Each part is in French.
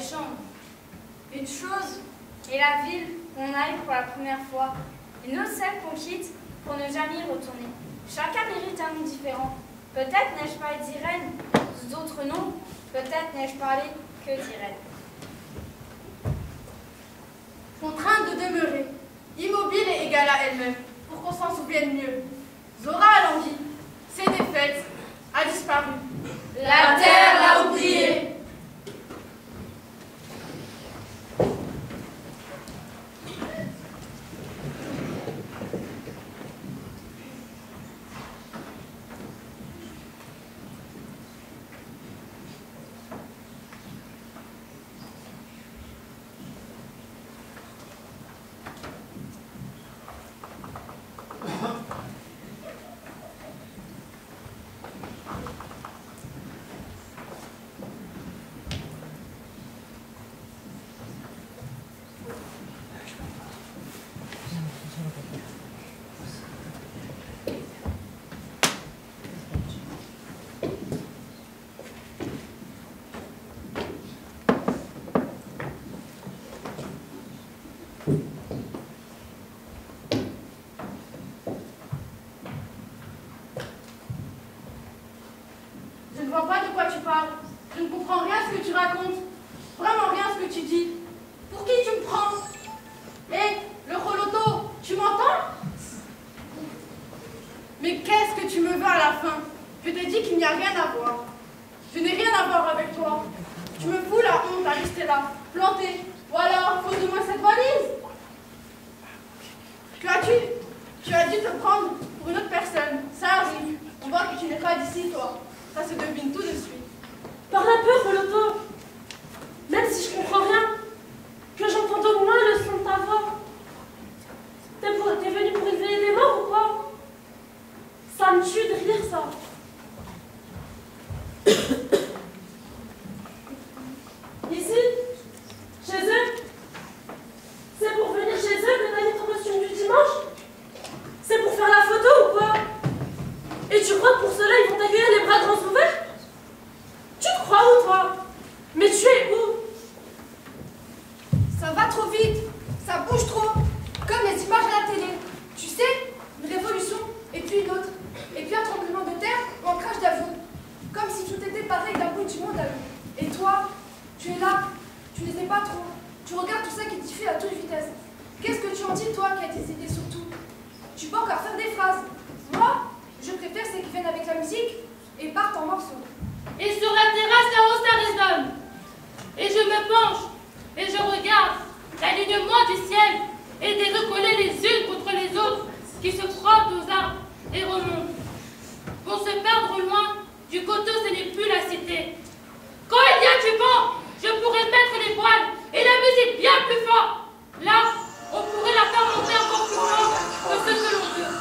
change. Une chose est la ville où on arrive pour la première fois, une autre celle qu'on quitte pour ne jamais y retourner. Chacun mérite un nom différent. Peut-être n'ai-je parlé d'Irène, d'autres noms, peut-être n'ai-je parlé que d'Irène. Contrainte de demeurer, immobile et égale à elle-même, pour qu'on s'en souvienne mieux. Zora a langui, s'est défaite, a disparu. La terre l'a oubliée. Je ne vois pas de quoi tu parles. Je ne comprends rien à ce que tu racontes. Vraiment rien à ce que tu dis. Pour qui tu me prends? Hé, le Roloto, tu m'entends? Mais qu'est-ce que tu me veux à la fin? Je t'ai dit qu'il n'y a rien à voir. Je n'ai rien à voir avec toi. Tu me fous la honte à rester là, planté. Ou alors, pose-moi cette valise. Tu as dû te prendre pour une autre personne. Ça arrive. On voit que tu n'es pas d'ici, toi. Ça se devine tout de suite. Par la peur, Roloto. Même si je comprends rien, que j'entende au moins le son de ta voix. T'es venu pour réveiller des morts ou quoi? Ça me tue de rire, ça. Ici, chez eux, c'est pour venir chez eux que t'as mis ton costume du dimanche? C'est pour faire la photo ou quoi? Et tu crois que pour cela ils vont t'accueillir les bras grands ouverts? Tu te crois où, toi? Mais tu es où? Ça va trop vite, ça bouge trop, comme les images à la télé. Tu sais, une révolution, et puis une autre, et puis un tremblement de terre ou un crash d'avion. Comme si tout était pareil d'un bout du monde à l'autre. Et toi, tu es là, tu ne sais pas trop. Tu regardes tout ça qui diffuse à toute vitesse. Qu'est-ce que tu en dis, toi, qui as des idées sur tout? Tu peux encore faire des phrases. Moi, je préfère celles qui viennent avec la musique et partent en morceaux. Et sur la terrasse, là-haut, ça résonne. Et je me penche, et je regarde l'alignement du ciel, et des recollées les unes contre les autres, qui se frottent aux arbres et remontent. Vont se perdre loin, du coteau, ce n'est plus la cité. Quand il y a du vent, je pourrais mettre les voiles, et la musique bien plus fort. Là, on pourrait la faire monter encore plus fort que ce que l'on veut.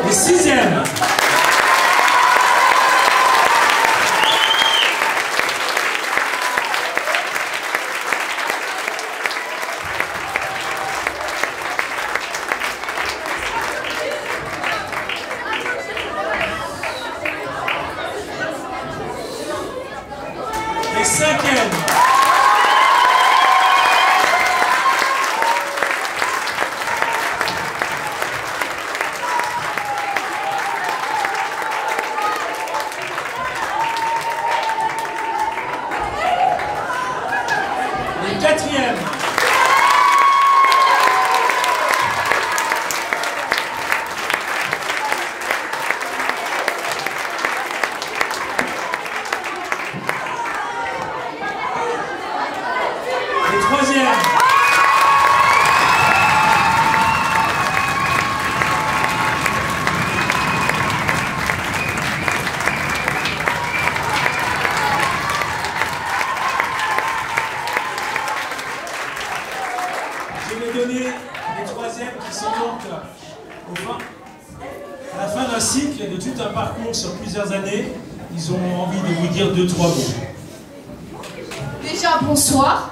Les sixièmes. Les cinquièmes. Les quatrièmes. Les troisièmes. Je vais donner les troisièmes qui sont donc à la fin d'un cycle et de tout un parcours sur plusieurs années. Ils ont envie de vous dire 2-3 mots. Déjà, bonsoir.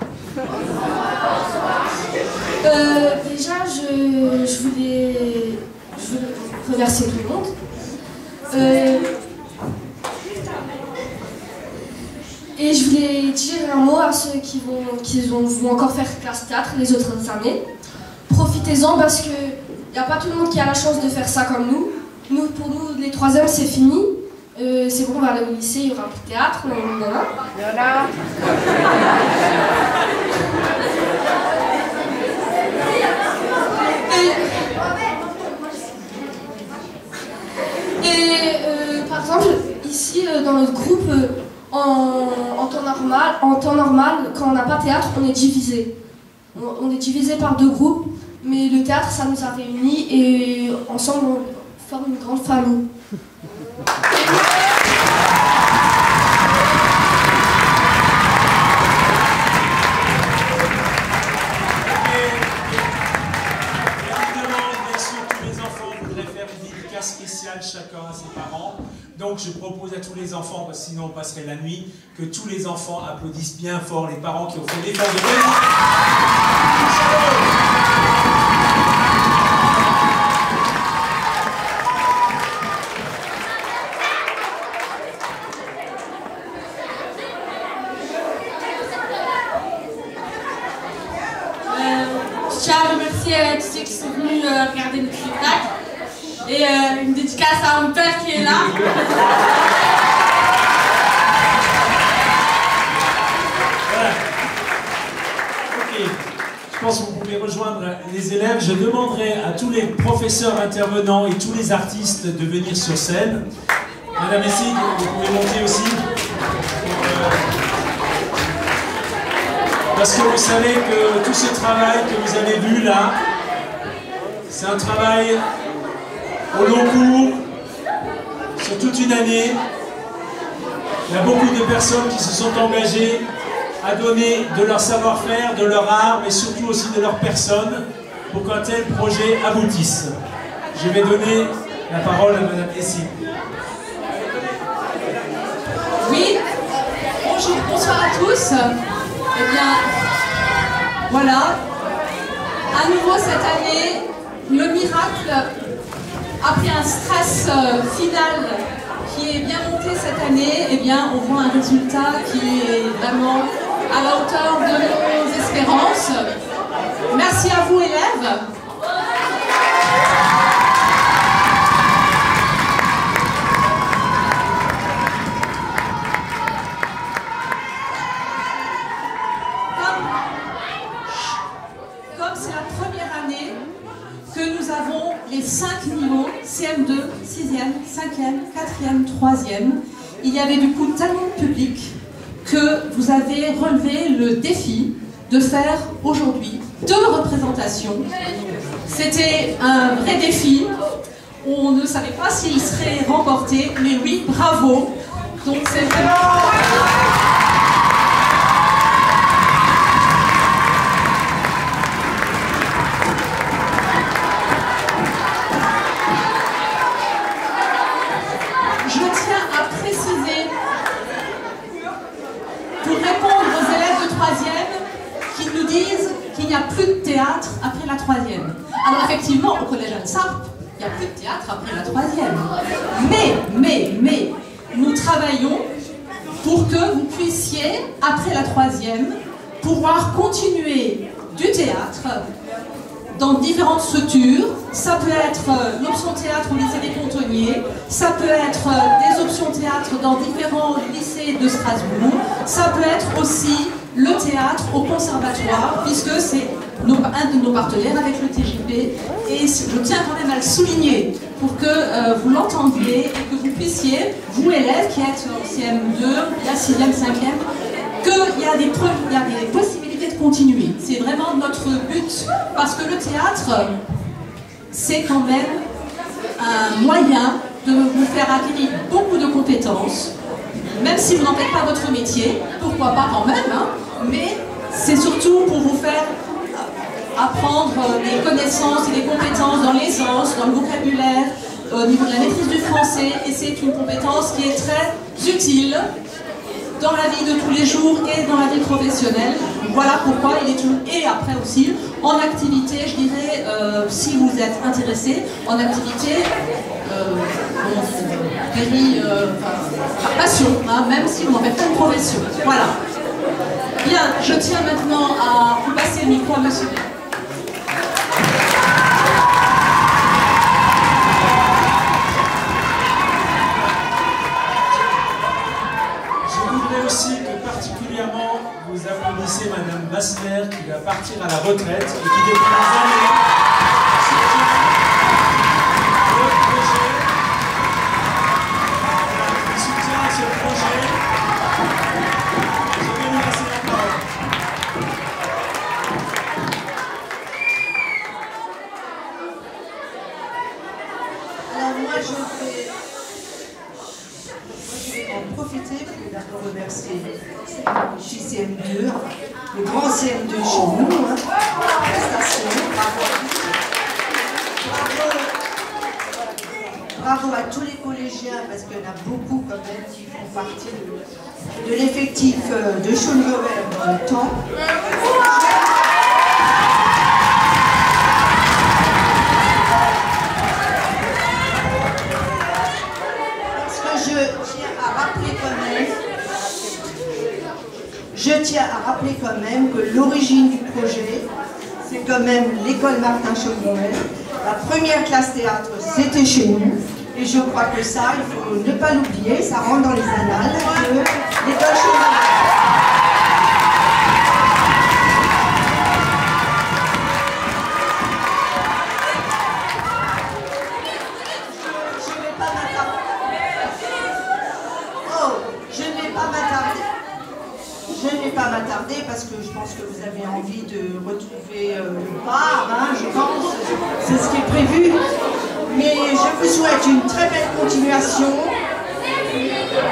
Déjà, je voulais remercier tout le monde. Et je voulais dire un mot à ceux qui vont encore faire classe 4 les autres années. Profitez-en parce qu'il n'y a pas tout le monde qui a la chance de faire ça comme nous. Pour nous, les troisièmes, c'est fini. C'est bon, on va aller au lycée, il y aura un petit théâtre. Par exemple, ici, dans notre groupe, en temps normal, quand on n'a pas théâtre, on est divisé. On est divisé par 2 groupes, mais le théâtre, ça nous a réunis et ensemble, on forme une grande famille. Spécial chacun à ses parents. Donc je propose à tous les enfants, parce que sinon on passerait la nuit, que tous les enfants applaudissent bien fort les parents qui ont fait l'effort de venir. Je tiens à remercier tous ceux qui sont venus regarder notre spectacle. Et une dédicace à mon père qui est là. Voilà. Ok. Je pense que vous pouvez rejoindre les élèves. Je demanderai à tous les professeurs intervenants et tous les artistes de venir sur scène. Madame Essig, vous pouvez monter aussi. Parce que vous savez que tout ce travail que vous avez vu là, c'est un travail au long cours, sur toute une année. Il y a beaucoup de personnes qui se sont engagées à donner de leur savoir-faire, de leur art, mais surtout aussi de leur personne pour qu'un tel projet aboutisse. Je vais donner la parole à Madame Essig. Oui, bonjour, bonsoir à tous. Eh bien, voilà, à nouveau cette année, le miracle, après un stress final qui est bien monté cette année, eh bien, on voit un résultat qui est vraiment à la hauteur de nos espérances. Merci à vous, élèves. Comme c'est la première année que nous avons les 5 niveaux, CM2, 6e, 5e, 4e, 3e, il y avait du coup tellement de public que vous avez relevé le défi de faire aujourd'hui 2 représentations. C'était un vrai défi. On ne savait pas s'il serait remporté, mais oui, bravo. Donc c'est vraiment... Je tiens à préciser, pour répondre aux élèves de 3e qui nous disent qu'il n'y a plus de théâtre après la 3e. Alors effectivement, au collège Anne-Sarpe, il n'y a plus de théâtre après la 3e. Mais, nous travaillons pour que vous puissiez, après la 3e, pouvoir continuer du théâtre dans différentes structures. Ça peut être l'option théâtre au lycée des Pontonniers, ça peut être des options théâtre dans différents lycées de Strasbourg, ça peut être aussi le théâtre au conservatoire, puisque c'est un de nos partenaires avec le TJP, et je tiens quand même à le souligner pour que vous l'entendiez et que vous puissiez, vous élèves qui êtes en CM2, la 6e, 5e, qu'il y a des possibilités de continuer. C'est vraiment notre but, parce que le théâtre, c'est quand même un moyen de vous faire acquérir beaucoup de compétences, même si vous n'en faites pas votre métier, pourquoi pas quand même, hein, mais c'est surtout pour vous faire apprendre des connaissances et des compétences dans les sens, dans le vocabulaire, au niveau de la maîtrise du français, et c'est une compétence qui est très utile dans la vie de tous les jours et dans la vie professionnelle. Voilà pourquoi il est tout. Et après aussi, en activité, je dirais, si vous êtes intéressé, en activité, passion, hein, même si vous n'en faites pas une profession. Voilà. Bien, je tiens maintenant à vous passer le micro à monsieur. Vous applaudissez Madame Bassler qui va partir à la retraite et qui depuis des années soutient ce projet. Je vais lui passer la parole. Alors moi je vais en profiter pour d'abord remercier CM2, le grand CM2 chez nous, hein, la station, bravo à tous les collégiens, parce qu'il y en a beaucoup quand même qui font partie de l'effectif de Chaulnes-Gower dans le temps. Je tiens à rappeler quand même que l'origine du projet, c'est quand même l'école Martin Chaulnes-Gower. La première classe théâtre, c'était chez nous. Et je crois que ça, il faut ne pas l'oublier, ça rentre dans les annales de l'école Chaulnes-Gower. Je ne vais pas m'attarder parce que je pense que vous avez envie de retrouver le bar, hein, je pense, c'est ce qui est prévu. Mais je vous souhaite une très belle continuation.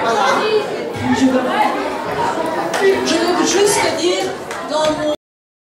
Voilà. Je veux juste dire, dans mon